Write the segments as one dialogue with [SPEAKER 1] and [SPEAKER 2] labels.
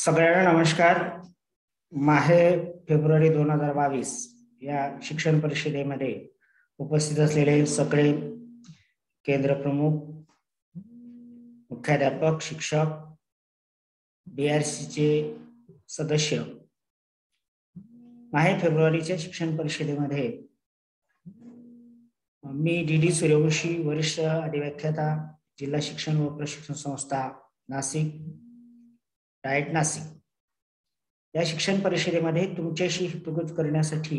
[SPEAKER 1] सगळ्यांना नमस्कार। माहे फेब्रुवारी 2022 या शिक्षण परिषदेमध्ये उपस्थित असलेले सगळे केंद्र प्रमुख, मुख्याध्यापक, शिक्षक, BRC चे सदस्य, माहे फेब्रुवारीच्या शिक्षण परिषदेमध्ये मी DD सूर्यवंशी, वरिष्ठ अधिव्याख्याता, जिल्हा शिक्षण व प्रशिक्षण संस्था नाशिक, डाएट नाशिक या शिक्षण परिषदेमध्ये तुमच्याशी हितगुज करण्यासाठी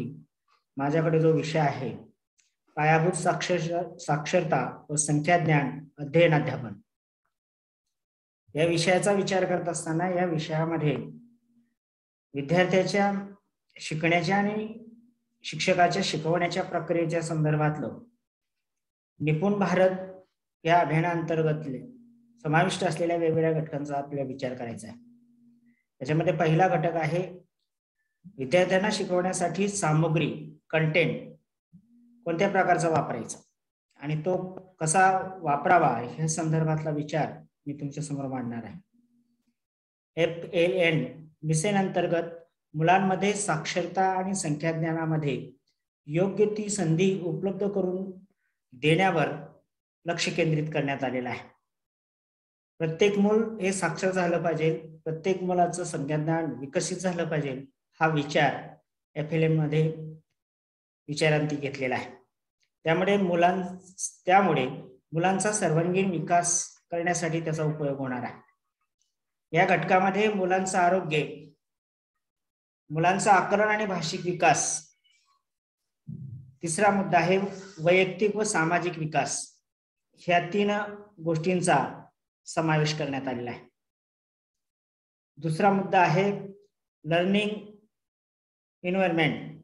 [SPEAKER 1] माझ्याकडे जो विषय आहे, पायाभूत साक्षरता व संख्याज्ञान अध्ययन अध्यापन, या विषयाचा विचार करत असताना या विषयामध्ये विद्यार्थ्याच्या शिकण्याच्या आणि शिक्षकाच्या शिकवण्याच्या प्रक्रियेच्या संदर्भातलं निपुण भारत या अभियानांतर्गत समाविष्ट असलेल्या वेगवेगळ्या घटकांचा आपल्याला विचार करायचा आहे। त्याच्यामध्ये पहिला घटक आहे विद्यार्थ्यांना शिकवण्यासाठी सामग्री, कंटेंट कोणत्या प्रकारचा वापरायचा आणि तो कसा वापरावा या संदर्भातला विचार मी तुमच्या समोर मांडणार आहे। FLN मिशन अंतर्गत मुलांमध्ये साक्षरता आणि संख्याज्ञानामध्ये योग्य ती संधी उपलब्ध करून देण्यावर लक्ष केंद्रित करण्यात आलेलं आहे। प्रत्येक मूल हे साक्षर झालं पाहिजे, प्रत्येक मुलाचं संख्याज्ञान विकसित झालं पाहिजे, हा विचार FLN मध्ये विचारांती घेतलेला आहे। त्यामुळे मुलांचा सर्वांगीण विकास करण्यासाठी त्याचा उपयोग होणार आहे। या घटकामध्ये मुलांचं आरोग्य, मुलांचा आकलन आणि भाषिक विकास, तिसरा मुद्दा आहे वैयक्तिक व सामाजिक विकास, ह्या 3 गोष्टींचा समावेश करण्यात आलेला आहे। दुसरा मुद्दा आहे लर्निंग एन्व्हायरमेंट,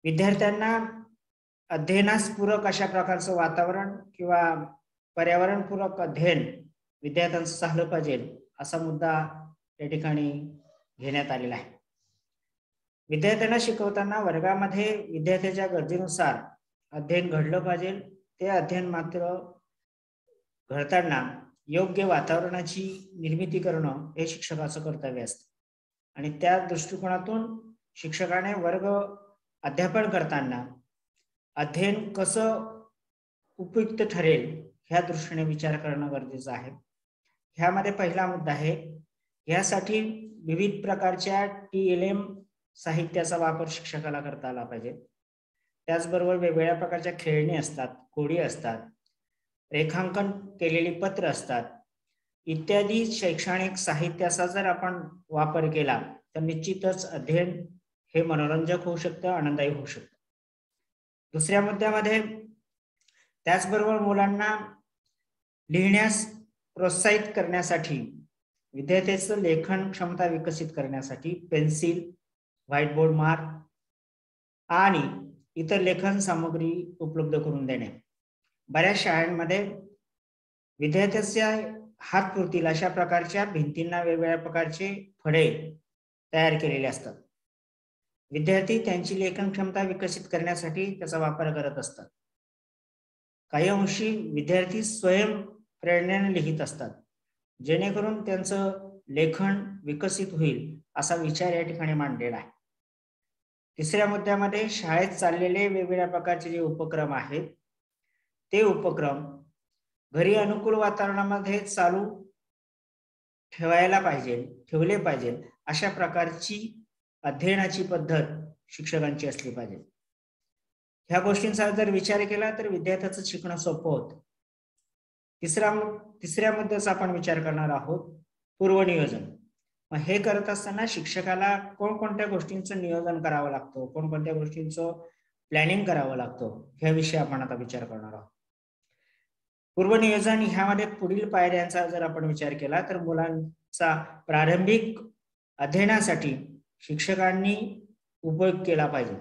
[SPEAKER 1] विद्यार्थ्यांना अध्ययनास पूरक अशा प्रकारचं वातावरण किंवा पर्यावरणपूरक अध्ययन विद्यार्थ्यांचं झालं पाहिजे, असा मुद्दा या ठिकाणी घेण्यात आलेला आहे। विद्यार्थ्यांना शिकवताना वर्गामध्ये विद्यार्थ्याच्या गरजेनुसार अध्ययन घडलं पाहिजे। ते अध्ययन मात्र घडताना योग्य वातावरणाची निर्मिती करणं हे शिक्षकाचं कर्तव्य असतं आणि त्या दृष्टिकोनातून शिक्षकाने वर्ग अध्यापन करताना अध्ययन कसं उपयुक्त ठरेल ह्या दृष्टीने विचार करणं गरजेचं आहे। ह्यामध्ये पहिला मुद्दा आहे, यासाठी विविध प्रकारच्या TLM साहित्याचा वापर शिक्षकाला करता आला पाहिजे। त्याचबरोबर वेगवेगळ्या प्रकारच्या खेळणी असतात, कोडी असतात, रेखांकन केलेली पत्र असतात, इत्यादी शैक्षणिक साहित्याचा जर आपण वापर केला तर निश्चितच अध्ययन हे मनोरंजक होऊ शकतं, आनंददायी होऊ शकतं। दुसऱ्या मुद्द्यामध्ये त्याचबरोबर मुलांना लिहिण्यास प्रोत्साहित करण्यासाठी, विद्यार्थ्याचं लेखन क्षमता विकसित करण्यासाठी पेन्सिल, व्हाईट बोर्ड मार्क आणि इतर लेखन सामग्री उपलब्ध करून देणे। बऱ्याच शाळांमध्ये विद्यार्थ्याच्या हात पुरतील अशा प्रकारच्या भिंतींना वेगवेगळ्या प्रकारचे फळे तयार केलेले असतात। विद्यार्थी त्यांची लेखन क्षमता विकसित करण्यासाठी त्याचा वापर करत असतात। काही अंशी विद्यार्थी स्वयं प्रेरणेने लिहित असतात, जेणेकरून त्यांचं लेखन विकसित होईल असा विचार या ठिकाणी मांडलेला आहे। तिसऱ्या मुद्द्यामध्ये शाळेत चाललेले वेगवेगळ्या प्रकारचे जे उपक्रम आहेत ते उपक्रम घरी अनुकूल वातावरणामध्ये चालू ठेवले पाहिजे अशा प्रकारची अध्ययनाची पद्धत शिक्षकांची असली पाहिजे। ह्या गोष्टींचा जर विचार केला तर विद्यार्थ्याचं शिकणं सोपं होतं। तिसऱ्या मुद्द्याचा आपण विचार करणार आहोत पूर्वनियोजन। मग हे करत असताना शिक्षकाला कोणकोणत्या गोष्टींचं नियोजन करावं लागतं, कोणकोणत्या गोष्टींचं प्लॅनिंग करावं लागतं, ह्याविषयी आपण आता विचार करणार आहोत। पूर्वनियोजन ह्यामध्ये पुढील पायऱ्यांचा जर आपण विचार केला तर मुलांचा प्रारंभिक अध्ययनासाठी शिक्षकांनी उपयोग केला पाहिजे।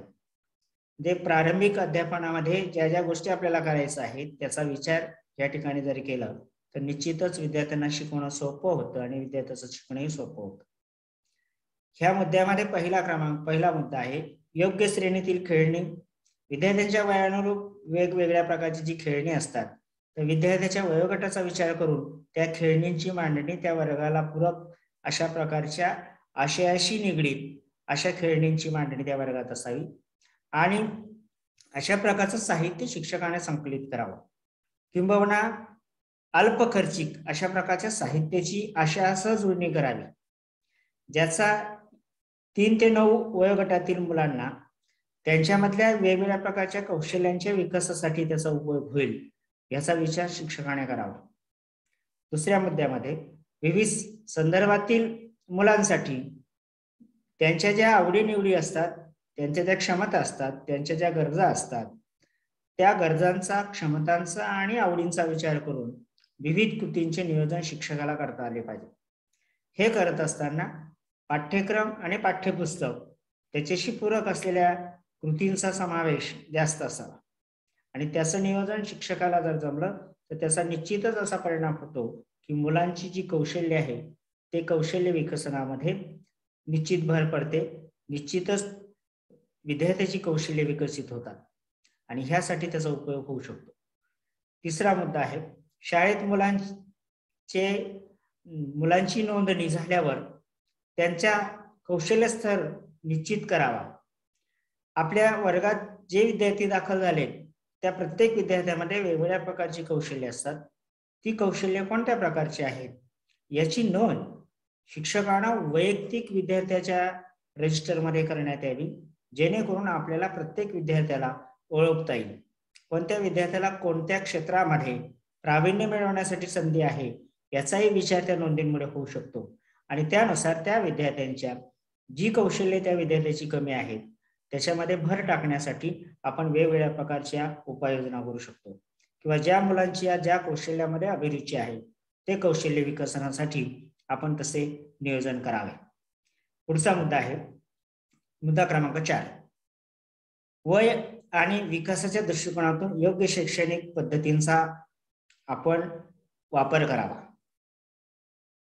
[SPEAKER 1] जे प्रारंभिक अध्यापनामध्ये ज्या ज्या गोष्टी आपल्याला करायच्या आहेत त्याचा विचार या ठिकाणी जर केला तर निश्चितच विद्यार्थ्यांना शिकवणं सोपं होतं आणि विद्यार्थ्याचं शिकणंही सोपं होतं। ह्या मुद्द्यामध्ये पहिला मुद्दा आहे योग्य श्रेणीतील खेळणी। विद्यार्थ्यांच्या वयानुरूप वेगवेगळ्या प्रकारची जी खेळणी असतात तर विद्यार्थ्याच्या वयोगटाचा विचार करून त्या खेळणींची मांडणी त्या वर्गाला पूरक अशा प्रकारच्या आशयाशी निगडीत अशा खेळणींची मांडणी त्या वर्गात असावी आणि अशा प्रकारचं साहित्य शिक्षकाने संकलित करावं, किंबहुना अल्प खर्चिक अशा प्रकारच्या साहित्याची आशयासह जुळणी करावी, ज्याचा 3 ते 9 वयोगटातील मुलांना त्यांच्यामधल्या वेगवेगळ्या प्रकारच्या कौशल्यांच्या विकासासाठी त्याचा उपयोग होईल याचा विचार शिक्षकाने करावा. दुसऱ्या मुद्द्यामध्ये विविध संदर्भातील मुलांसाठी त्यांच्या ज्या आवडीनिवडी असतात, त्यांच्या ज्या क्षमता असतात, त्यांच्या ज्या गरजा असतात, त्या गरजांचा, क्षमतांचा आणि आवडींचा विचार करून विविध कृतींचे नियोजन शिक्षकाला करता आले पाहिजे. हे करत असताना पाठ्यक्रम आणि पाठ्यपुस्तक त्याच्याशी पूरक असलेल्या कृतींचा समावेश जास्त असावा आणि त्याचं नियोजन शिक्षकाला जर जमलं तर त्याचा निश्चितच असा परिणाम होतो की मुलांची जी कौशल्य आहे ते कौशल्य विकसनामध्ये निश्चित भर पडते, निश्चितच विद्यार्थ्याची कौशल्य विकसित होतात आणि ह्यासाठी त्याचा उपयोग होऊ शकतो. तिसरा मुद्दा आहे, शाळेत मुलांची नोंदणी झाल्यावर त्यांच्या कौशल्य स्तर निश्चित करावा. आपल्या वर्गात जे विद्यार्थी दाखल झाले त्या प्रत्येक विद्यार्थ्यामध्ये वेगवेगळ्या प्रकारची कौशल्य असतात. ती कौशल्य कोणत्या प्रकारची आहेत याची नोंद शिक्षकांना वैयक्तिक विद्यार्थ्याच्या रजिस्टरमध्ये करण्यात यावी, जेणेकरून आपल्याला प्रत्येक विद्यार्थ्याला ओळखता येईल, कोणत्या विद्यार्थ्याला कोणत्या क्षेत्रामध्ये प्रावीण्य मिळवण्यासाठी संधी आहे याचाही विचार त्या नोंदींमुळे होऊ शकतो आणि त्यानुसार त्या विद्यार्थ्यांच्या जी कौशल्य त्या विद्यार्थ्याची कमी आहेत त्याच्यामध्ये भर टाकण्यासाठी आपण वेगवेगळ्या प्रकारच्या उपाययोजना करू शकतो किंवा ज्या मुलांची ज्या कौशल्यामध्ये अभिरुची आहे ते कौशल्य विकसनासाठी आपण तसे नियोजन करावे. पुढचा मुद्दा आहे मुद्दा क्रमांक 4, वय आणि विकासाच्या दृष्टिकोनातून योग्य शैक्षणिक पद्धतींचा आपण वापर करावा.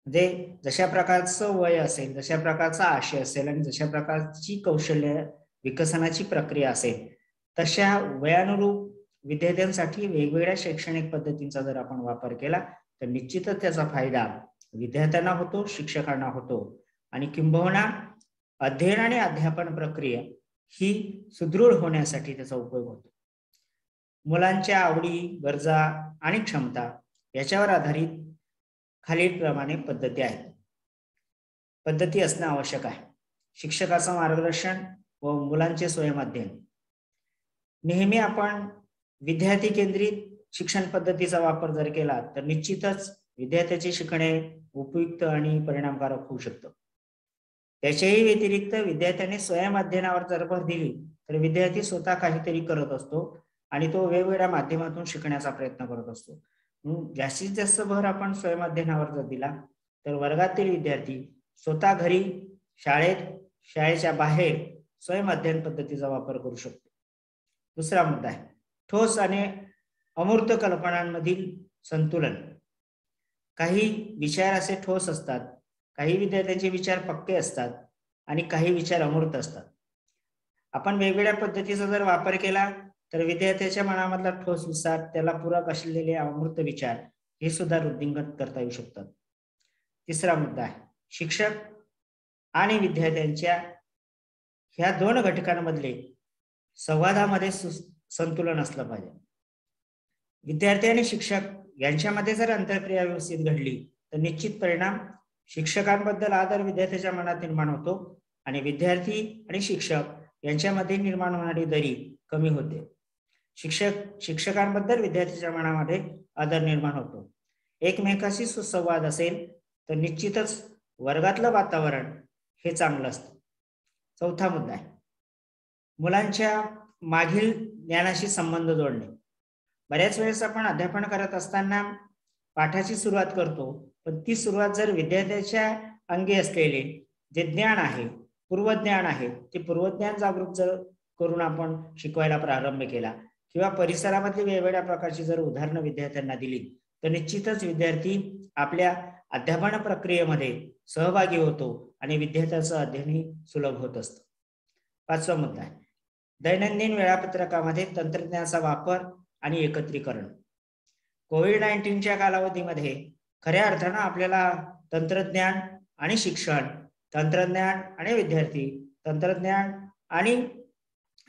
[SPEAKER 1] म्हणजे जशा प्रकारचं वय असेल, जशा प्रकारचा आशय असेल आणि जशा प्रकारची कौशल्य विकसनाची प्रक्रिया असेल तशा वयानुरूप विद्यार्थ्यांसाठी वेगवेगळ्या शैक्षणिक पद्धतींचा जर आपण वापर केला तर निश्चितच त्याचा फायदा विद्यार्थ्यांना होतो, शिक्षकांना होतो आणि किंबहुना अध्ययन आणि अध्यापन प्रक्रिया ही सुदृढ होण्यासाठी त्याचा उपयोग होतो. मुलांच्या आवडी, गरजा आणि क्षमता याच्यावर आधारित खालीलप्रमाणे पद्धती आहेत. पद्धती असणं आवश्यक आहे. शिक्षकाचं मार्गदर्शन व मुलांचे स्वयं अध्ययन. नेहमी आपण विद्यार्थी केंद्रित शिक्षण पद्धतीचा वापर जर केला तर निश्चितच विद्यार्थ्याचे शिकणे उपयुक्त आणि परिणामकारक होऊ शकतं. त्याच्याही व्यतिरिक्त विद्यार्थ्यांनी स्वयं अध्ययनावर जर भर दिली तर विद्यार्थी स्वतः काहीतरी करत असतो आणि तो वेगवेगळ्या माध्यमातून शिकण्याचा प्रयत्न करत असतो. जास्तीत जास्त भर आपण स्वयं अध्ययनावर जर दिला तर वर्गातील विद्यार्थी स्वतः घरी, शाळेत, शाळेच्या बाहेर स्वयं अध्ययन पद्धतीचा वापर करू शकतो. दुसरा मुद्दा आहे ठोस आणि अमूर्त कल्पनांमधील संतुलन. काही विचार असे ठोस असतात, काही विद्यार्थ्यांचे विचार पक्के असतात आणि काही विचार अमूर्त असतात. आपण वेगवेगळ्या पद्धतीचा जर वापर केला तर विद्यार्थ्याच्या मनामधला ठोस विचार, त्याला पूरक असलेले अमूर्त विचार हे सुद्धा वृद्धिंगत करता येऊ शकतात. तिसरा मुद्दा आहे शिक्षक आणि विद्यार्थ्यांच्या ह्या दोन घटकांमधले संवादामध्ये संतुलन असलं पाहिजे. विद्यार्थी आणि शिक्षक यांच्यामध्ये जर आंतरक्रिया व्यवस्थित घडली तर निश्चित परिणाम शिक्षकांबद्दल आदर विद्यार्थ्याच्या मनात निर्माण होतो आणि विद्यार्थी आणि शिक्षक यांच्यामध्ये निर्माण होणारी दरी कमी होते. शिक्षकांबद्दल विद्यार्थ्याच्या मनामध्ये आदर निर्माण होतो. एकमेकाशी सुसंवाद असेल तर निश्चितच वर्गातलं वातावरण हे चांगलं असतं. चौथा मुद्दा आहे मुलांच्या मागील ज्ञानाशी संबंध जोडणे. बऱ्याच वेळेस आपण अध्यापन करत असताना पाठाची सुरुवात करतो, पण ती सुरुवात जर विद्यार्थ्याच्या अंगी असलेले जे ज्ञान आहे, पूर्वज्ञान आहे, ते पूर्वज्ञान जागृत जर करून आपण शिकवायला प्रारंभ केला किंवा परिसरामधली वेगवेगळ्या प्रकारची जर उदाहरणं विद्यार्थ्यांना दिली तर निश्चितच विद्यार्थी आपल्या अध्यापन प्रक्रियेमध्ये सहभागी होतो आणि विद्यार्थ्याचं अध्ययनही सुलभ होत असतं. पाचवा मुद्दा आहे दैनंदिन वेळापत्रकामध्ये तंत्रज्ञानाचा वापर आणि एकत्रीकरण. कोविड-19च्या कालावधीमध्ये खऱ्या अर्थानं आपल्याला तंत्रज्ञान आणि शिक्षण, तंत्रज्ञान आणि विद्यार्थी, तंत्रज्ञान आणि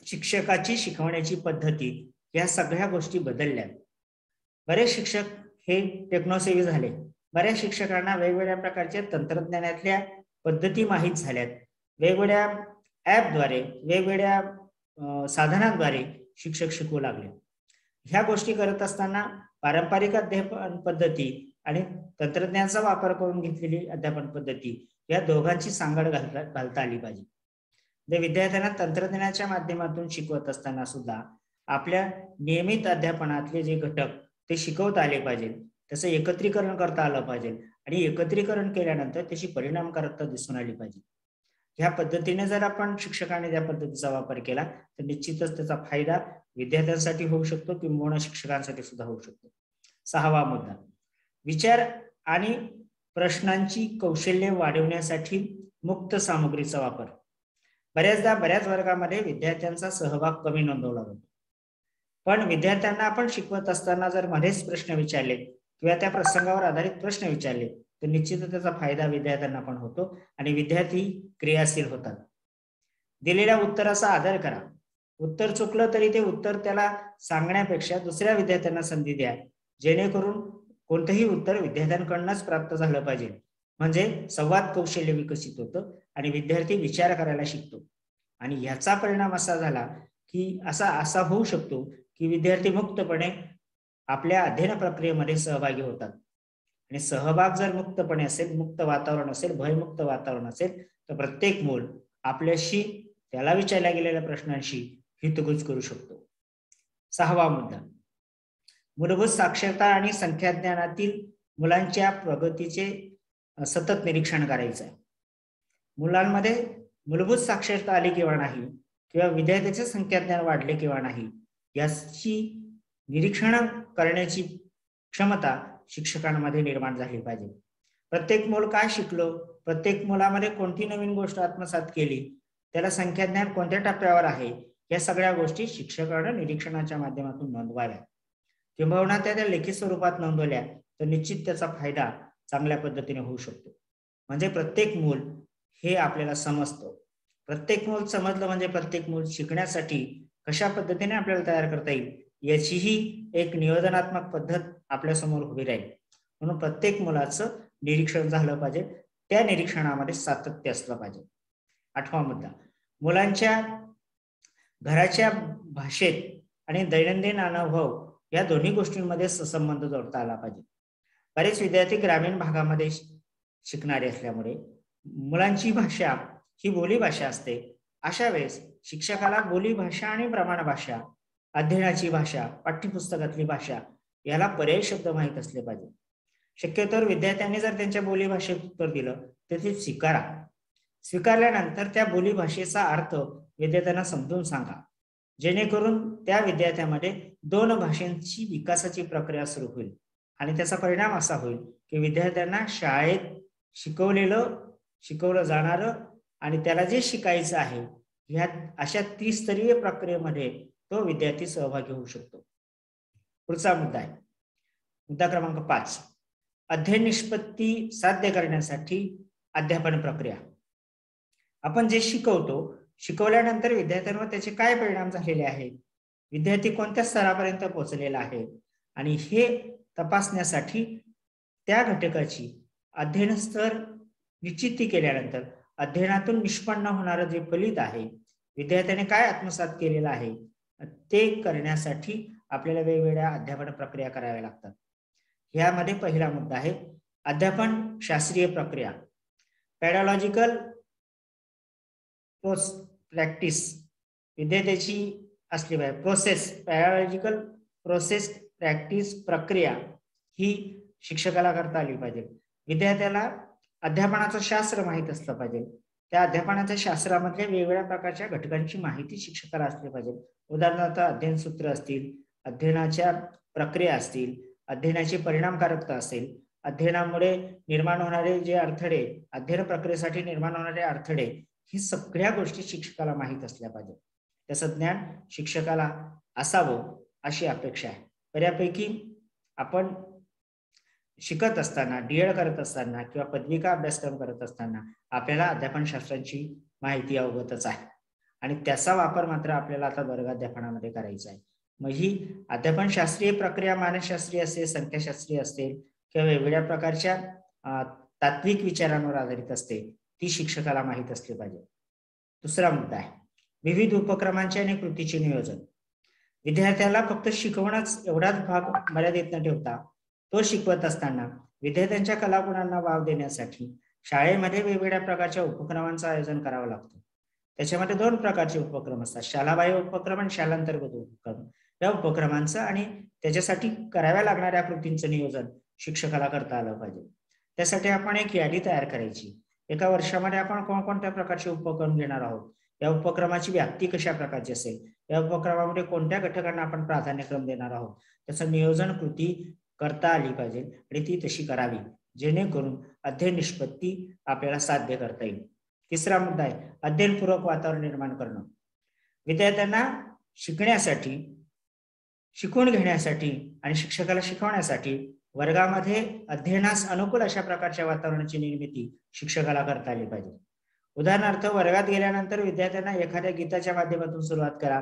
[SPEAKER 1] शिक्षकाची शिकवण्याची पद्धती, या सगळ्या गोष्टी बदलल्या. बरेच शिक्षक हे टेक्नोसेव्ही झाले. बऱ्याच शिक्षकांना वेगवेगळ्या प्रकारच्या तंत्रज्ञानातल्या पद्धती माहीत झाल्यात. वेगवेगळ्या ऍपद्वारे, वेगवेगळ्या साधनांद्वारे शिक्षक शिकवू लागले. ह्या गोष्टी करत असताना पारंपरिक अध्यापन पद्धती आणि तंत्रज्ञानाचा वापर करून घेतलेली अध्यापन पद्धती, या दोघांची सांगड घालता आली पाहिजे. विद्यार्थ्यांना तंत्रज्ञानाच्या माध्यमातून शिकवत असताना सुद्धा आपल्या नियमित अध्यापनातले जे घटक ते शिकवता आले पाहिजे, त्याचं एकत्रीकरण करता आलं पाहिजे आणि एकत्रीकरण केल्यानंतर त्याची परिणामकारकता दिसून आली पाहिजे. ह्या पद्धतीने जर आपण शिक्षकाने त्या पद्धतीचा वापर केला तर निश्चितच त्याचा फायदा विद्यार्थ्यांसाठी होऊ शकतो, किंबहुना शिक्षकांसाठी सुद्धा होऊ शकतो. 6वा मुद्दा, विचार आणि प्रश्नांची कौशल्य वाढवण्यासाठी मुक्त सामग्रीचा वापर. बऱ्याचदा बऱ्याच वर्गामध्ये विद्यार्थ्यांचा सहभाग कमी नोंदवला जातो, पण विद्यार्थ्यांना आपण शिकवत असताना जर मध्येच प्रश्न विचारले किंवा त्या प्रसंगावर आधारित प्रश्न विचारले तर निश्चितच त्याचा फायदा विद्यार्थ्यांना पण होतो आणि विद्यार्थी क्रियाशील होतात. दिलेल्या उत्तराचा आदर करा. उत्तर चुकलं तरी ते उत्तर त्याला सांगण्यापेक्षा दुसऱ्या विद्यार्थ्यांना संधी द्या, जेणेकरून कोणतंही उत्तर विद्यार्थ्यांकडूनच प्राप्त झालं पाहिजे. म्हणजे संवाद कौशल्य विकसित होतं आणि विद्यार्थी विचार करायला शिकतो. आणि याचा परिणाम असा झाला की असा होऊ शकतो की विद्यार्थी मुक्तपणे आपल्या अध्ययन प्रक्रियेमध्ये सहभागी होतात. आणि सहभाग जर मुक्तपणे असेल, मुक्त वातावरण असेल, भयमुक्त वातावरण असेल, तर प्रत्येक मूल आपल्याशी त्याला विचारल्या गेलेल्या प्रश्नांशी हितगुज करू शकतो. 6वा मुद्दा, मूलभूत साक्षरता आणि संख्याज्ञानातील मुलांच्या प्रगतीचे सतत निरीक्षण करायचं आहे. मुलांमध्ये मूलभूत साक्षरता आली किंवा नाही, किंवा विद्यार्थ्याचे संख्याज्ञान वाढले किंवा नाही, याची निरीक्षण करण्याची क्षमता शिक्षकांमध्ये निर्माण झाली पाहिजे. प्रत्येक मूल काय शिकलो, प्रत्येक मुलामध्ये कोणती नवीन गोष्ट आत्मसात केली, त्याला संख्याज्ञान कोणत्या टप्प्यावर आहे, या सगळ्या गोष्टी शिक्षकांना निरीक्षणाच्या माध्यमातून नोंदवाव्या. किंबहुना त्या लेखी स्वरूपात नोंदवल्या तर निश्चित त्याचा फायदा चांगल्या पद्धतीने होऊ शकतो. म्हणजे प्रत्येक मूल हे आपल्याला समजतं. प्रत्येक मूल समजलं म्हणजे प्रत्येक मूल शिकण्यासाठी कशा पद्धतीने आपल्याला तयार करता येईल याचीही एक नियोजनात्मक पद्धत आपल्या समोर उभी राहील. म्हणून प्रत्येक मुलाचं निरीक्षण झालं पाहिजे, त्या निरीक्षणामध्ये सातत्य असलं पाहिजे. 8वा मुद्दा, मुलांच्या घराच्या भाषेत आणि दैनंदिन अनुभव या दोन्ही गोष्टींमध्ये संबंध जोडता आला पाहिजे. बरेच विद्यार्थी ग्रामीण भागामध्ये शिकणारे असल्यामुळे मुलांची भाषा ही बोली भाषा असते. अशा वेळेस शिक्षकाला बोली भाषा आणि प्रमाण भाषा, अध्ययनाची भाषा, पाठ्यपुस्तकातली भाषा याला पर्यायी शब्द माहीत असले पाहिजे. शक्यतोवर विद्यार्थ्यांनी जर त्यांच्या बोली भाषेत उत्तर दिलं तर ते स्वीकारल्यानंतर त्या बोली भाषेचा अर्थ विद्यार्थ्यांना समजून सांगा, जेणेकरून त्या विद्यार्थ्यामध्ये 2 भाषांची विकासाची प्रक्रिया सुरू होईल. आणि त्याचा परिणाम असा होईल की विद्यार्थ्यांना शाळेत शिकवलं जाणारं आणि त्याला जे शिकायचं आहे ह्या अशा त्रिस्तरीय प्रक्रियेमध्ये तो विद्यार्थी सहभागी होऊ शकतो. पुढचा मुद्दा आहे मुद्दा क्रमांक 5, अध्ययन निष्पत्ती साध्य करण्यासाठी अध्यापन प्रक्रिया. आपण जे शिकवल्यानंतर विद्यार्थ्यांवर त्याचे काय परिणाम झालेले आहेत, विद्यार्थी कोणत्या स्तरापर्यंत पोहोचलेला आहे, आणि हे तपासण्यासाठी त्या घटकाची अध्ययन स्तर निश्चिती केल्यानंतर अध्ययनातून निष्पन्न होणारं जे फलित आहे, विद्यार्थ्याने काय आत्मसात केलेलं आहे, ते करण्यासाठी आपल्याला वेगवेगळ्या अध्यापन प्रक्रिया कराव्या लागतात. यामध्ये पहिला मुद्दा आहे अध्यापन शास्त्रीय प्रक्रिया, पॅडॉलॉजिकल प्रॅक्टिस. विद्यार्थ्याची असली पाहिजे प्रोसेस, पॅडॉलॉजिकल प्रोसेस प्रॅक्टिस प्रक्रिया ही शिक्षकाला करता आली पाहिजे. विद्यार्थ्याला अध्यापनाचं शास्त्र माहीत असलं पाहिजे. त्या अध्यापनाच्या शास्त्रामधल्या वेगवेगळ्या प्रकारच्या घटकांची माहिती शिक्षकाला असली पाहिजे. उदाहरणार्थ अध्ययन सूत्र असतील, अध्ययनाच्या प्रक्रिया असतील, अध्ययनाची परिणामकारकता असेल, अध्ययनामुळे निर्माण होणारे जे अडथळे, अध्ययन प्रक्रियेसाठी निर्माण होणारे अडथळे, ही सगळ्या गोष्टी शिक्षकाला माहीत असल्या पाहिजे. त्याचं ज्ञान शिक्षकाला असावं अशी अपेक्षा आहे. बऱ्यापैकी आपण शिकत असताना, डी.एड करत असताना किंवा पदविका अभ्यासक्रम करत असताना आपल्याला अध्यापन शास्त्रांची माहिती अवगतच आहे आणि त्याचा वापर मात्र आपल्याला आता वर्गाध्यापनामध्ये करायचा आहे. मग ही अध्यापन शास्त्रीय प्रक्रिया मानसशास्त्रीय असेल, संख्याशास्त्रीय असेल किंवा वेगवेगळ्या प्रकारच्या तात्विक विचारांवर आधारित असते, ती शिक्षकाला माहीत असली पाहिजे. दुसरा मुद्दा आहे विविध उपक्रमांचे आणि कृतीचे नियोजन. विद्यार्थ्याला फक्त शिकवणच एवढाच भाग मर्यादित न ठेवता तो शिकवत असताना विद्यार्थ्यांच्या कलागुणांना वाव देण्यासाठी शाळेमध्ये वेगवेगळ्या प्रकारच्या उपक्रमांचं आयोजन करावं लागतं. त्याच्यामध्ये 2 प्रकारचे उपक्रम असतात, शालाबाह्य उपक्रम आणि शालांतर्गत उपक्रम. या उपक्रमांचं आणि त्याच्यासाठी कराव्या लागणाऱ्या कृतींचं नियोजन शिक्षकाला करता आलं पाहिजे. त्यासाठी आपण एक यादी तयार करायची. एका वर्षामध्ये आपण कोणकोणत्या प्रकारचे उपक्रम घेणार आहोत, या उपक्रमाची व्याप्ती कशा प्रकारची असेल, या उपक्रमामध्ये कोणत्या घटकांना आपण प्राधान्यक्रम देणार आहोत, त्याचं नियोजन कृती करता आली पाहिजे आणि ती तशी करावी, जेणेकरून अध्ययन निष्पत्ती आपल्याला साध्य करता येईल. तिसरा मुद्दा आहे अध्ययनपूरक वातावरण निर्माण करणं. विद्यार्थ्यांना शिकण्यासाठी, शिकून घेण्यासाठी आणि शिक्षकाला शिकवण्यासाठी वर्गामध्ये अध्ययनास अनुकूल अशा प्रकारच्या वातावरणाची निर्मिती शिक्षकाला करता आली पाहिजे. उदाहरणार्थ वर्गात गेल्यानंतर विद्यार्थ्यांना एखाद्या गीताच्या माध्यमातून सुरुवात करा,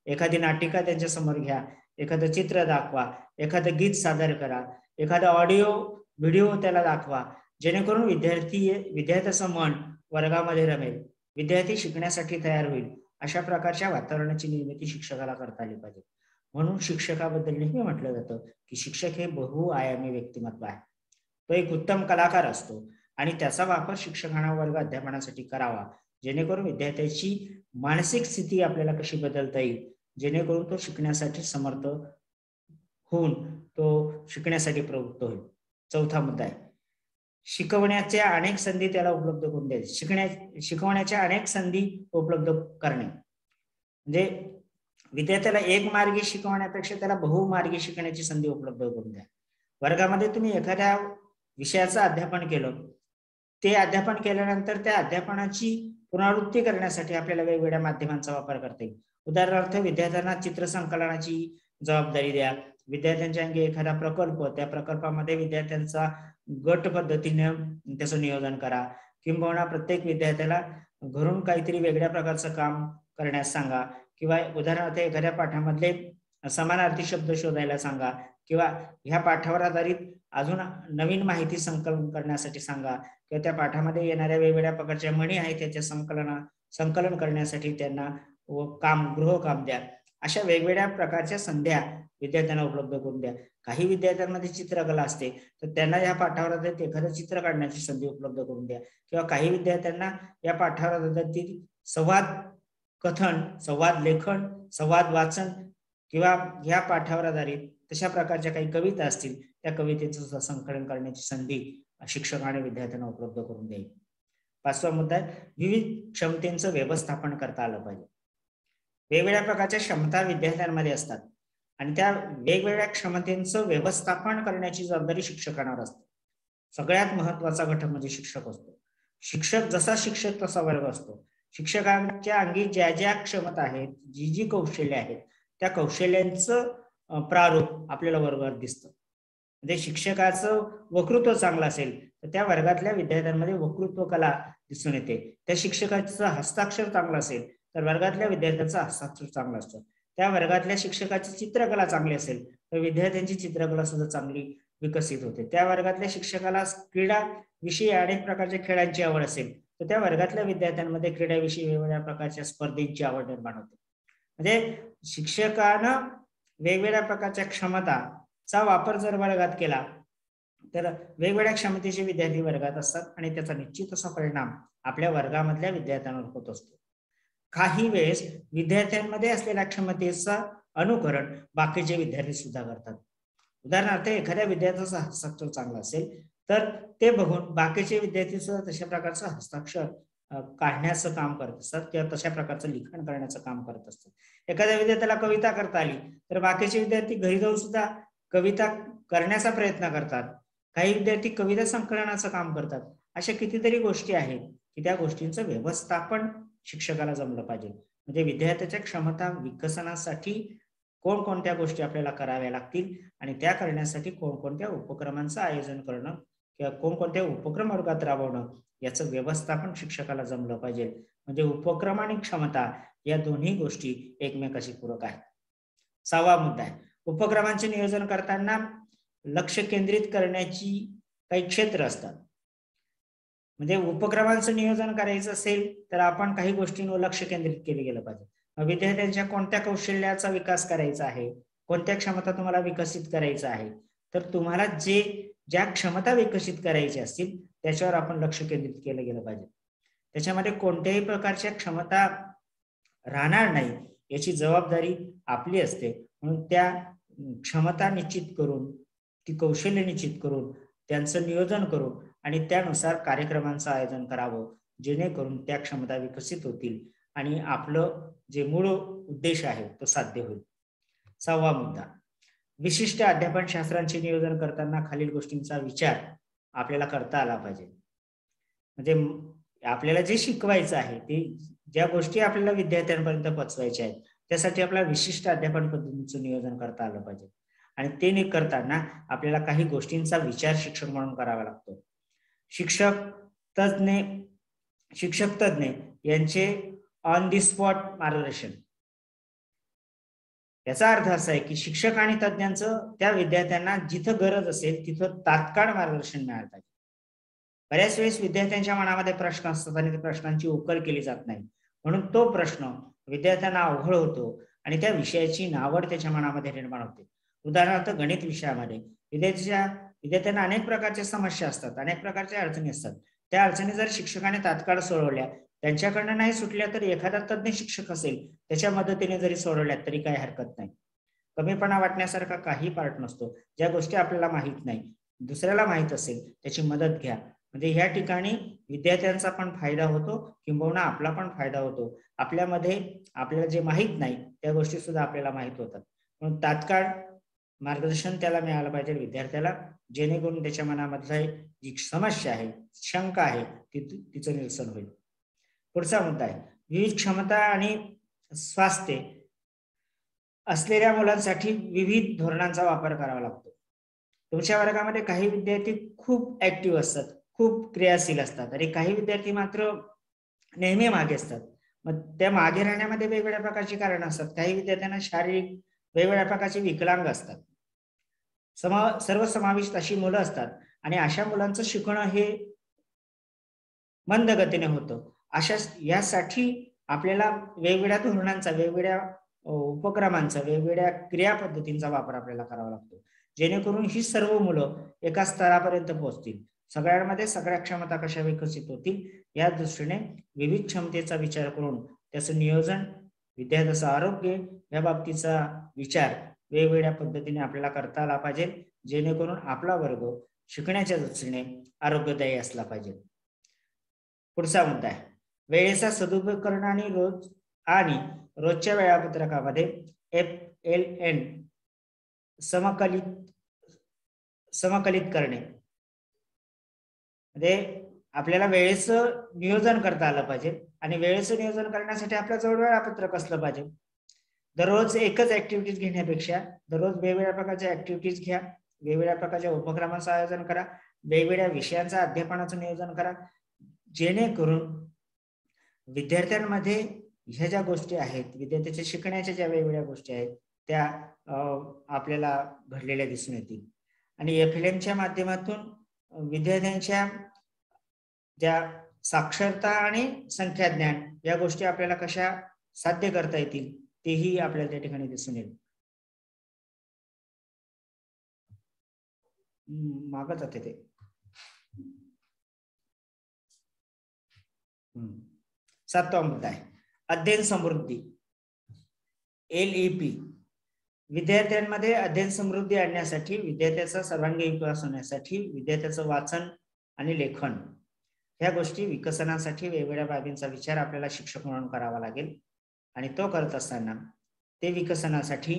[SPEAKER 1] एखादी नाटिका त्यांच्या समोर घ्या, एखादं चित्र दाखवा, एखादं गीत सादर करा, एखादा ऑडिओ व्हिडिओ त्याला दाखवा, जेणेकरून विद्यार्थ्याचं मन वर्गामध्ये रमेल, विद्यार्थी शिकण्यासाठी तयार होईल. अशा प्रकारच्या वातावरणाची निर्मिती शिक्षकाला करता आली पाहिजे. म्हणून शिक्षकाबद्दल नेहमी म्हटलं जातं की शिक्षक हे बहुआयामी व्यक्तिमत्व आहे. तो एक उत्तम कलाकार असतो आणि त्याचा वापर शिक्षकांना वर्ग अध्यापनासाठी करावा, जेणेकरून विद्यार्थ्याची मानसिक स्थिती आपल्याला कशी बदलता येईल, जेणेकरून तो शिकण्यासाठी समर्थ होऊन तो शिकण्यासाठी प्रवृत्त होईल. चौथा मुद्दा आहे शिकवण्याच्या अनेक संधी त्याला उपलब्ध करून द्यायचे. शिकवण्याच्या अनेक संधी उपलब्ध करणे म्हणजे विद्यार्थ्याला एक मार्गी शिकवण्यापेक्षा त्याला बहुमार्गी शिकण्याची संधी उपलब्ध करून द्या. वर्गामध्ये तुम्ही एखाद्या विषयाचं अध्यापन केलं, ते अध्यापन केल्यानंतर त्या अध्यापनाची पुनरावृत्ती करण्यासाठी आपल्याला वेगवेगळ्या माध्यमांचा वापर करता येईल. उदाहरणार्थ विद्यार्थ्यांना चित्रसंकलनाची जबाबदारी द्या, विद्यार्थ्यांच्या अंगी एखादा प्रकल्प, त्या प्रकल्पामध्ये विद्यार्थ्यांचा गट पद्धतीने त्याचं नियोजन करा, किंबहुना प्रत्येक विद्यार्थ्याला घरून काहीतरी वेगळ्या प्रकारचं काम करण्यास सांगा, किंवा उदाहरणार्थ एखाद्या पाठामधले समानार्थी शब्द शोधायला सांगा, किंवा ह्या पाठावर आधारित अजून नवीन माहिती संकलन करण्यासाठी सांगा, किंवा त्या पाठामध्ये येणाऱ्या वेगवेगळ्या प्रकारच्या म्हणी आहेत त्याच्या संकलन करण्यासाठी त्यांना गृहकाम द्या. अशा वेगवेगळ्या प्रकारच्या संध्या विद्यार्थ्यांना उपलब्ध करून द्या. काही विद्यार्थ्यांमध्ये चित्रकला असते, तर त्यांना या पाठावर आधारित एखादं चित्र काढण्याची संधी उपलब्ध करून द्या, किंवा काही विद्यार्थ्यांना या पाठावर आधारित संवाद कथन, संवाद लेखन, संवाद वाचन किंवा ह्या पाठावर आधारित तशा प्रकारच्या काही कविता असतील, त्या कवितेचं सुद्धा संकलन करण्याची संधी शिक्षक आणि विद्यार्थ्यांना उपलब्ध करून द्यावी. पाचवा मुद्दा आहे विविध क्षमतेचं व्यवस्थापन करता आलं पाहिजे. वेगवेगळ्या प्रकारच्या क्षमता विद्यार्थ्यांमध्ये असतात आणि त्या वेगवेगळ्या क्षमतेचं व्यवस्थापन करण्याची जबाबदारी शिक्षकांवर असते. सगळ्यात महत्वाचा घटक म्हणजे शिक्षक असतो. शिक्षक जसा शिक्षक तसा वर्ग असतो. शिक्षकांच्या अंगी ज्या ज्या क्षमता आहेत, जी जी कौशल्य आहेत, त्या कौशल्यांचं प्रारूप आपल्याला वर्गात दिसतं. म्हणजे शिक्षकाचं वक्तृत्व चांगलं असेल तर त्या वर्गातल्या विद्यार्थ्यांमध्ये वक्तृत्व कला दिसून येते. त्या शिक्षकाचं हस्ताक्षर चांगलं असेल तर वर्गातल्या विद्यार्थ्यांचा हस्ताक्षर चांगला असतो. त्या वर्गातल्या शिक्षकाची चित्रकला चांगली असेल तर विद्यार्थ्यांची चित्रकला सुद्धा चांगली विकसित होते. त्या वर्गातल्या शिक्षकाला क्रीडा विषयी अनेक प्रकारच्या खेळांची आवड असेल तर त्या वर्गातल्या विद्यार्थ्यांमध्ये क्रीडाविषयी वेगवेगळ्या प्रकारच्या स्पर्धेची आवड निर्माण होते. म्हणजे शिक्षकानं वेगवेगळ्या प्रकारच्या क्षमताचा वापर जर वर्गात केला तर वेगवेगळ्या क्षमतेचे विद्यार्थी वर्गात असतात आणि त्याचा निश्चित असा परिणाम आपल्या वर्गामधल्या विद्यार्थ्यांवर होत असतो. काही वेळेस विद्यार्थ्यांमध्ये असलेल्या क्षमतेचं अनुकरण बाकीचे विद्यार्थी सुद्धा करतात. उदाहरणार्थ एखाद्या विद्यार्थ्याचा हस्ताक्षर चांगला असेल तर ते बघून बाकीचे विद्यार्थी सुद्धा तशा प्रकारचं हस्ताक्षर काढण्याचं काम करत असतात किंवा तशा प्रकारचं लिखाण करण्याचं काम करत असतात. एखाद्या विद्यार्थ्याला कविता करता आली तर बाकीचे विद्यार्थी घरी जाऊन सुद्धा कविता करण्याचा प्रयत्न करतात. काही विद्यार्थी कविता संकलनाचं काम करतात. अशा कितीतरी गोष्टी आहेत की त्या गोष्टींचं व्यवस्थापन शिक्षकाला जमलं पाहिजे. म्हणजे विद्यार्थ्याच्या क्षमता विकसनासाठी कोणकोणत्या गोष्टी आपल्याला कराव्या लागतील आणि त्या करण्यासाठी कोणकोणत्या उपक्रमांचं आयोजन करणं किंवा कोणकोणत्या उपक्रम वर्गात राबवणं याचं व्यवस्थापन शिक्षकाला जमलं पाहिजे. म्हणजे उपक्रम आणि क्षमता या दोन्ही गोष्टी एकमेकाशी पूरक आहेत. 6वा मुद्दा आहे, उपक्रमांचे नियोजन करताना लक्ष केंद्रित करण्याची काही क्षेत्र असतात. म्हणजे उपक्रमांचं नियोजन करायचं असेल तर आपण काही गोष्टींवर लक्ष केंद्रित केले गेलं पाहिजे. विद्यार्थ्यांच्या कोणत्या कौशल्याचा विकास करायचा आहे, कोणत्या क्षमता तुम्हाला विकसित करायचा आहे, तर तुम्हाला ज्या क्षमता विकसित करायच्या असतील त्याच्यावर आपण लक्ष केंद्रित केलं गेलं पाहिजे. त्याच्यामध्ये कोणत्याही प्रकारच्या क्षमता राहणार नाही याची जबाबदारी आपली असते. म्हणून त्या क्षमता निश्चित करून, ती कौशल्य निश्चित करून, त्यांचं नियोजन करून आणि त्यानुसार कार्यक्रमांचं आयोजन करावं, जेणेकरून त्या क्षमता विकसित होतील आणि आपलं जे मूळ उद्देश आहे तो साध्य होईल. 6वा मुद्दा, विशिष्ट अध्यापन शास्त्रांचे नियोजन करताना खालील गोष्टींचा विचार आपल्याला करता आला पाहिजे. म्हणजे आपल्याला जे शिकवायचं आहे ते ज्या गोष्टी आपल्याला विद्यार्थ्यांपर्यंत पोहोचवायच्या आहेत त्यासाठी आपल्याला विशिष्ट अध्यापन पद्धतीचं नियोजन करता आलं पाहिजे. आणि ते करताना आपल्याला काही गोष्टींचा विचार शिक्षक म्हणून करावा लागतो. शिक्षक तज्ञ यांचे ऑन दी स्पॉट मार्गदर्शन, याचा अर्थ असा आहे की शिक्षक आणि तज्ञांचं त्या विद्यार्थ्यांना जिथं गरज असेल तिथं तात्काळ मार्गदर्शन मिळालं पाहिजे. बऱ्याच वेळेस विद्यार्थ्यांच्या मनामध्ये प्रश्न असतात आणि त्या प्रश्नांची उकल केली जात नाही, म्हणून तो प्रश्न विद्यार्थ्यांना अवघड होतो आणि त्या विषयाची नावड त्याच्या मनामध्ये निर्माण होते. उदाहरणार्थ गणित विषयामध्ये विद्यार्थ्यांना अनेक प्रकारच्या समस्या असतात, अनेक प्रकारच्या अडचणी असतात. त्या अडचणी जर शिक्षकाने तात्काळ सोडवल्या, त्यांच्याकडनं नाही सुटल्या तर एखादा तज्ञ शिक्षक असेल त्याच्या मदतीने जरी सोडवल्या तरी काही हरकत नाही. कमीपणा वाटण्यासारखा काही पार्ट नसतो. ज्या गोष्टी आपल्याला माहित नाही दुसऱ्याला माहित असेल त्याची मदत घ्या. म्हणजे ह्या ठिकाणी विद्यार्थ्यांचा पण फायदा होतो, किंबहुना आपला पण फायदा होतो. आपल्याला जे माहित नाही त्या गोष्टी सुद्धा आपल्याला माहित होतात. म्हणून तात्काळ मार्गदर्शन त्याला मिळालं पाहिजे विद्यार्थ्याला, जेणेकरून त्याच्या मनामधली जी समस्या आहे, शंका आहे तिचं निरसन होईल. पुढचा मुद्दा आहे, विविध क्षमता आणि स्वास्थ्य असलेल्या मुलांसाठी विविध धोरणांचा वापर करावा लागतो. तुमच्या वर्गामध्ये काही विद्यार्थी खूप ऍक्टिव्ह असतात, खूप क्रियाशील असतात आणि काही विद्यार्थी मात्र नेहमी मागे असतात. मग त्या मागे राहण्यामध्ये वेगवेगळ्या प्रकारची कारणं असतात. काही विद्यार्थ्यांना शारीरिक वेगवेगळ्या प्रकारचे विकलांग असतात. सर्व समाविष्ट अशी मुलं असतात आणि अशा मुलांचं शिकणं हे मंद गतीने होतं. यासाठी आपल्याला वेगवेगळ्या धोरणांचा, वेगवेगळ्या उपक्रमांचा, वेगवेगळ्या क्रियापद्धतींचा वापर आपल्याला करावा लागतो, जेणेकरून ही सर्व मुलं एका स्तरापर्यंत पोहोचतील. सगळ्यांमध्ये सगळ्या क्षमता कशा विकसित होतील या दृष्टीने विविध क्षमतेचा विचार करून त्याचं नियोजन, विद्यार्थ्याचं आरोग्य या बाबतीचा विचार वेगवेगळ्या पद्धतीने आपल्याला करता आला पाहिजे, जेणेकरून आपला वर्ग शिकण्याच्या दृष्टीने आरोग्यदायी असला पाहिजे. पुढचा मुद्दा आहे, वेळेचा सदुपयोग करणं आणि रोजच्या वेळापत्रकामध्ये FLN समकलित करणे. म्हणजे आपल्याला वेळेचं नियोजन करता आलं पाहिजे आणि वेळेचं नियोजन करण्यासाठी आपल्याजवळ वेळापत्रक असलं पाहिजे. दररोज एकच ऍक्टिव्हिटीज घेण्यापेक्षा दररोज वेगवेगळ्या प्रकारच्या ऍक्टिव्हिटीज घ्या, वेगवेगळ्या प्रकारच्या उपक्रमांचं आयोजन करा, वेगवेगळ्या विषयांचं अध्यापनाचं नियोजन करा, जेणेकरून विद्यार्थ्यांमध्ये ह्या ज्या गोष्टी आहेत, विद्यार्थ्याच्या शिकण्याच्या ज्या वेगवेगळ्या गोष्टी आहेत त्या आपल्याला घडलेल्या दिसून येतील. आणि FLNच्या माध्यमातून विद्यार्थ्यांच्या ज्या साक्षरता आणि संख्याज्ञान या गोष्टी आपल्याला कशा साध्य करता येतील तेही आपल्याला त्या ठिकाणी दिसून येईल. मागत जाते ते. 7वा मुद्दा आहे, अध्ययन समृद्धी LEP. विद्यार्थ्यांमध्ये अध्ययन समृद्धी आणण्यासाठी, विद्यार्थ्याचा सर्वांगीण विकास होण्यासाठी विद्यार्थ्याचं वाचन आणि लेखन ह्या गोष्टी विकसनासाठी वेगवेगळ्या बाबींचा विचार आपल्याला शिक्षक म्हणून करावा लागेल. आणि तो करत असताना ते विकसनासाठी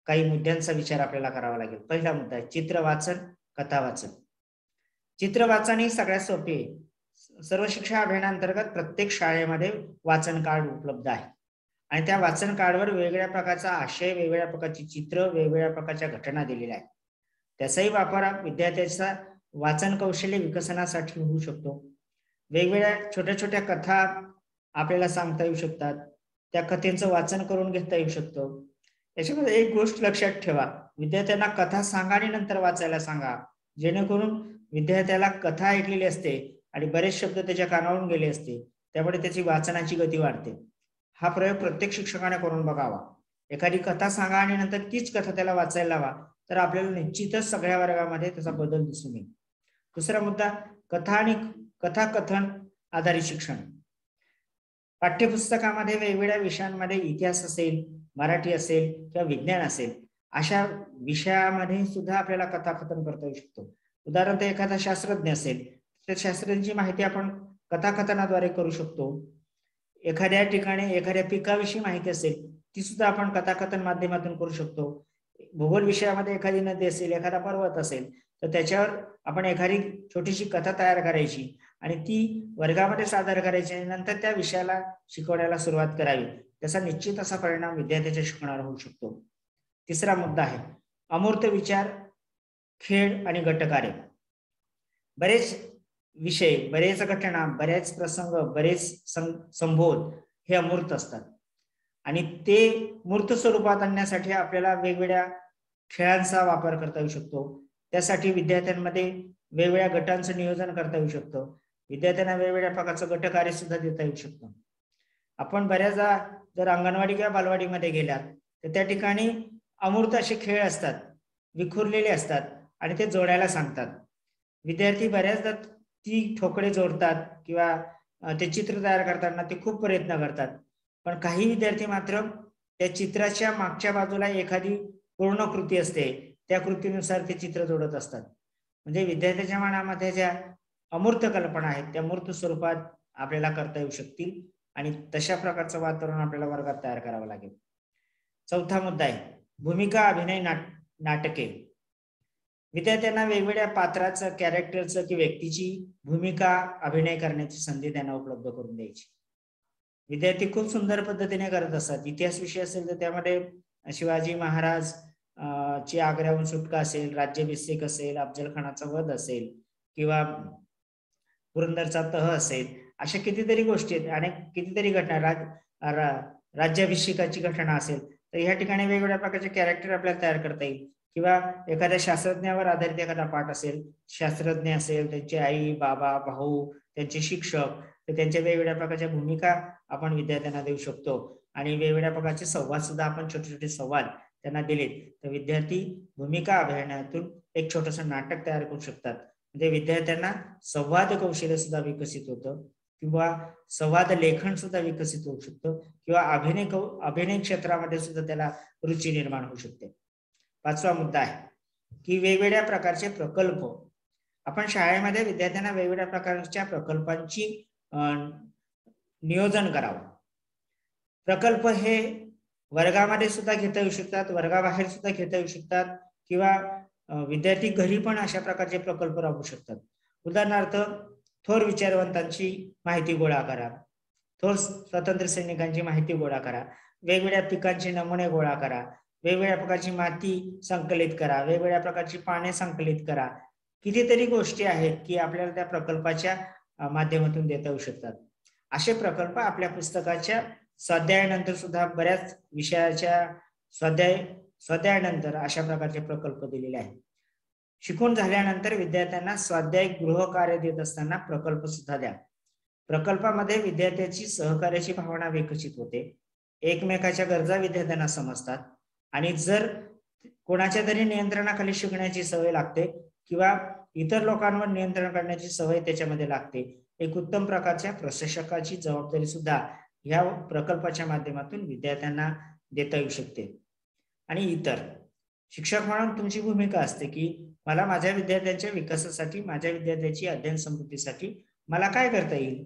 [SPEAKER 1] काही मुद्द्यांचा विचार आपल्याला करावा लागेल. पहिला मुद्दा आहे चित्र वाचन, कथा वाचन. चित्र वाचन ही सगळ्यात सोपी आहे. सर्व शिक्षा अभियानांतर्गत प्रत्येक शाळेमध्ये वाचन कार्ड उपलब्ध आहे आणि त्या वाचन कार्डवर वेगवेगळ्या प्रकारचा आशय, वेगवेगळ्या प्रकारची चित्र, वेगवेगळ्या प्रकारच्या घटना दिलेल्या आहेत. त्याचाही वापर विद्यार्थ्याचा वाचन कौशल्य विकसनासाठी होऊ शकतो. वेगवेगळ्या छोट्या छोट्या कथा आपल्याला सांगता येऊ शकतात. त्या कथेचं वाचन करून घेता येऊ शकतं. याच्यामध्ये एक गोष्ट लक्षात ठेवा, विद्यार्थ्यांना कथा सांगा आणि नंतर वाचायला सांगा, जेणेकरून विद्यार्थ्याला कथा ऐकलेली असते आणि बरेच शब्द त्याच्या कानावरून गेले असते, त्यामुळे त्याची वाचनाची गती वाढते. हा प्रयोग प्रत्येक शिक्षकाने करून बघावा. एखादी कथा सांगा आणि नंतर तीच कथा त्याला वाचायला लावा, तर आपल्याला निश्चितच सगळ्या वर्गामध्ये त्याचा बदल दिसून येईल. दुसरा मुद्दा, कथा आणि कथाकथन आधारित शिक्षण. पाठ्यपुस्तकामध्ये वेगवेगळ्या विषयांमध्ये इतिहास असेल, मराठी असेल किंवा विज्ञान असेल, अशा विषयामध्ये सुद्धा आपल्याला कथाकथन करता येऊ शकतो. उदाहरणार्थ एखादा शास्त्रज्ञ असेल, तर शास्त्रज्ञाची माहिती आपण कथाकथनाद्वारे करू शकतो. एखाद्या ठिकाणी एखाद्या पिकाविषयी माहिती असेल, ती सुद्धा आपण कथाकथन माध्यमातून करू शकतो. भूगोल विषयामध्ये एखादी नदी असेल, एखादा पर्वत असेल, तर त्याच्यावर आपण एखादी छोटीशी कथा तयार करायची आणि ती वर्गामध्ये सादर करायची आणि नंतर त्या विषयाला शिकवण्याला सुरुवात करावी. त्याचा निश्चित असा परिणाम विद्यार्थ्याच्या शिकवण्यावर होऊ शकतो. तिसरा मुद्दा आहे अमूर्त विचार, खेळ आणि गटकार्य. बरेच विषय, बरेच घटना, बरेच प्रसंग, बरेच संबोध हे अमूर्त असतात आणि ते मूर्त स्वरूपात आणण्यासाठी आपल्याला वेगवेगळ्या खेळांचा वापर करता येऊ शकतो. त्यासाठी विद्यार्थ्यांमध्ये वेगवेगळ्या गटांचं नियोजन करता येऊ शकतं. विद्यार्थ्यांना वेगवेगळ्या प्रकारचं गटकार्य सुद्धा देता येऊ शकतं. आपण बऱ्याचदा जर अंगणवाडी किंवा बालवाडीमध्ये गेलात तर त्या ठिकाणी अमूर्त असे खेळ असतात, विखुरलेले असतात आणि ते जोडायला सांगतात. विद्यार्थी बऱ्याचदा ती ठोकळे जोडतात किंवा ते चित्र तयार करताना ते खूप प्रयत्न करतात, पण काही विद्यार्थी मात्र त्या चित्राच्या मागच्या बाजूला एखादी पूर्ण कृती असते, त्या कृतीनुसार ते चित्र जोडत असतात. म्हणजे विद्यार्थ्याच्या मनामध्ये ज्या अमूर्त कल्पना आहेत त्या मूर्त स्वरूपात आपल्याला करता येऊ शकतील आणि तशा प्रकारचं वातावरण आपल्याला वर्गात तयार करावं लागेल. चौथा मुद्दा आहे भूमिका, अभिनय, नाटके. विद्यार्थ्यांना वेगवेगळ्या पात्राचं, कॅरेक्टरचं की व्यक्तीची भूमिका अभिनय करण्याची संधी त्यांना उपलब्ध करून द्यायची. विद्यार्थी खूप सुंदर पद्धतीने करत असतात. इतिहास विषय असेल तर त्यामध्ये शिवाजी महाराज ची आग्र्याहून सुटका असेल, राज्याभिषेक असेल, अफजल खानाचा वध असेल किंवा पुरंदरचा तह असेल, अशा कितीतरी गोष्टी आहेत आणि कितीतरी घटना, राज्याभिषेकाची घटना असेल, तर ह्या ठिकाणी वेगवेगळ्या प्रकारचे कॅरेक्टर आपल्याला तयार करता येईल. किंवा एखाद्या शास्त्रज्ञावर आधारित एखादा पाठ असेल, शास्त्रज्ञ असेल, त्यांचे आई, बाबा, भाऊ, त्यांचे शिक्षक, तर त्यांच्या वेगवेगळ्या प्रकारच्या भूमिका आपण विद्यार्थ्यांना देऊ शकतो आणि वेगवेगळ्या प्रकारचे संवाद सुद्धा आपण छोटे छोटे संवाद त्यांना दिले तर विद्यार्थी भूमिका अभिनयातून एक छोटंसं नाटक तयार करू शकतात. म्हणजे विद्यार्थ्यांना संवाद कौशल्य सुद्धा विकसित होतं किंवा संवाद लेखन सुद्धा विकसित होऊ शकतं किंवा अभिनय क्षेत्रामध्ये सुद्धा त्याला रुची निर्माण होऊ शकते. पाचवा मुद्दा आहे की वेगवेगळ्या प्रकारचे प्रकल्प. आपण शाळेमध्ये विद्यार्थ्यांना वेगवेगळ्या प्रकारच्या प्रकल्पांची नियोजन करावं. प्रकल्प हे वर्गामध्ये सुद्धा घेता येऊ शकतात, वर्गाबाहेर सुद्धा घेता येऊ शकतात किंवा विद्यार्थी घरी पण अशा प्रकारचे प्रकल्प राबवू शकतात. उदाहरणार्थ थोर विचारवंतांची माहिती गोळा करा, थोर स्वातंत्र्य सैनिकांची माहिती गोळा करा, वेगवेगळ्या पिकांचे नमुने गोळा करा, वेगवेगळ्या प्रकारची माती संकलित करा, वेगवेगळ्या प्रकारची पाने संकलित करा. कितीतरी गोष्टी आहेत की आपल्याला त्या प्रकल्पाच्या माध्यमातून देता येऊ शकतात. असे प्रकल्प आपल्या पुस्तकाच्या स्वाध्यायानंतर सुद्धा बऱ्याच विषयाच्या स्वाध्यायानंतर अशा प्रकारचे प्रकल्प दिलेले आहेत. शिकून झाल्यानंतर विद्यार्थ्यांना स्वाध्याय गृहकार्य देत असताना प्रकल्प सुद्धा द्या. प्रकल्पामध्ये विद्यार्थ्याची सहकार्याची भावना विकसित होते, एकमेकाच्या गरजा विद्यार्थ्यांना समजतात आणि जर कोणाच्या तरी नियंत्रणाखाली शिकण्याची सवय लागते किंवा इतर लोकांवर नियंत्रण करण्याची सवय त्याच्यामध्ये लागते. एक उत्तम प्रकारच्या प्रशिक्षकाची जबाबदारी सुद्धा ह्या प्रकल्पाच्या माध्यमातून विद्यार्थ्यांना देता येऊ शकते. आणि इतर शिक्षक म्हणून तुमची भूमिका असते की मला माझ्या विद्यार्थ्यांच्या विकासासाठी, माझ्या विद्यार्थ्यांची अध्ययन समृद्धीसाठी मला काय करता येईल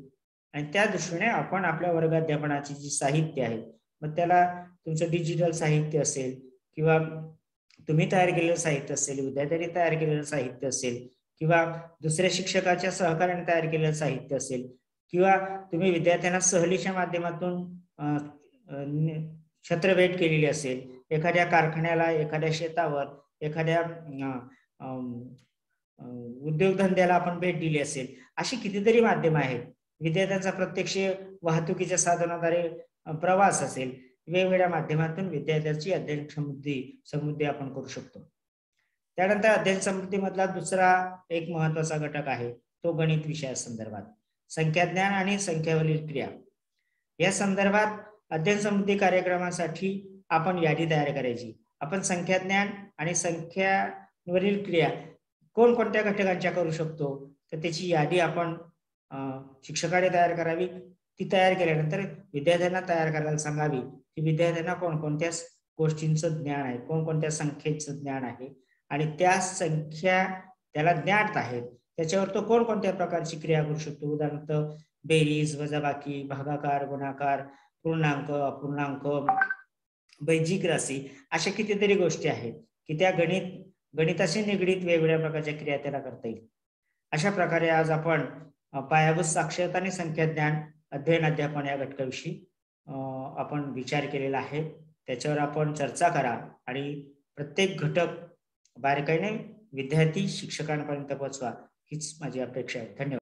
[SPEAKER 1] आणि त्या दृष्टीने आपण आपल्या वर्गाध्यापनाची जी साहित्य आहे, मग त्याला तुमचं डिजिटल साहित्य असेल किंवा तुम्ही तयार केलेलं साहित्य असेल, विद्यार्थ्यांनी तयार केलेलं साहित्य असेल किंवा दुसऱ्या शिक्षकाच्या सहकार्याने तयार केलेलं साहित्य असेल किंवा तुम्ही विद्यार्थ्यांना सहलीच्या माध्यमातून छत्रभेट केलेली असेल, एखाद्या कारखान्याला, एखाद्या शेतावर, एखाद्या उद्योगधंद्याला आपण भेट दिली असेल. अशी कितीतरी माध्यम आहेत. विद्यार्थ्यांचा प्रत्यक्ष वाहतुकीच्या साधनाद्वारे प्रवास असेल, वेगवेगळ्या माध्यमातून विद्यार्थ्यांची अध्ययन समृद्धी आपण करू शकतो. त्यानंतर अध्ययन समृद्धीमधला दुसरा एक महत्वाचा घटक आहे तो गणित विषयासंदर्भात संख्याज्ञान आणि संख्यावरील क्रिया. या संदर्भात अध्ययन समृद्धी कार्यक्रमासाठी आपण यादी तयार करायची. आपण संख्याज्ञान आणि संख्यावरील क्रिया कोणकोणत्या घटकांच्या करू शकतो तर त्याची यादी आपण शिक्षकाने तयार करावी. ती तयार केल्यानंतर विद्यार्थ्यांना तयार करायला सांगावी की विद्यार्थ्यांना कोणकोणत्या गोष्टींचं ज्ञान आहे, कोणकोणत्या संख्येचं ज्ञान आहे आणि त्या संख्या त्याला ज्ञात आहेत त्याच्यावर तो कोणकोणत्या प्रकारची क्रिया करू शकतो. उदाहरणार्थ बेरीज, वजाबाकी, भागाकार, गुणाकार, पूर्णांक, अपूर्णांक, बैजिक राशी अशा कितीतरी गोष्टी आहेत की त्या गणिताशी निगडीत वेगवेगळ्या प्रकारच्या क्रिया त्याला करता येईल. अशा प्रकारे आज आपण पायाभूत साक्षरता आणि संख्याज्ञान अध्ययन अध्यापन या घटकाविषयी आपण विचार केलेला आहे. त्याच्यावर आपण चर्चा करा आणि प्रत्येक घटक बारकाईने विद्यार्थी शिक्षकांपर्यंत पोहोचवा हीच माझी अपेक्षा आहे. धन्यवाद.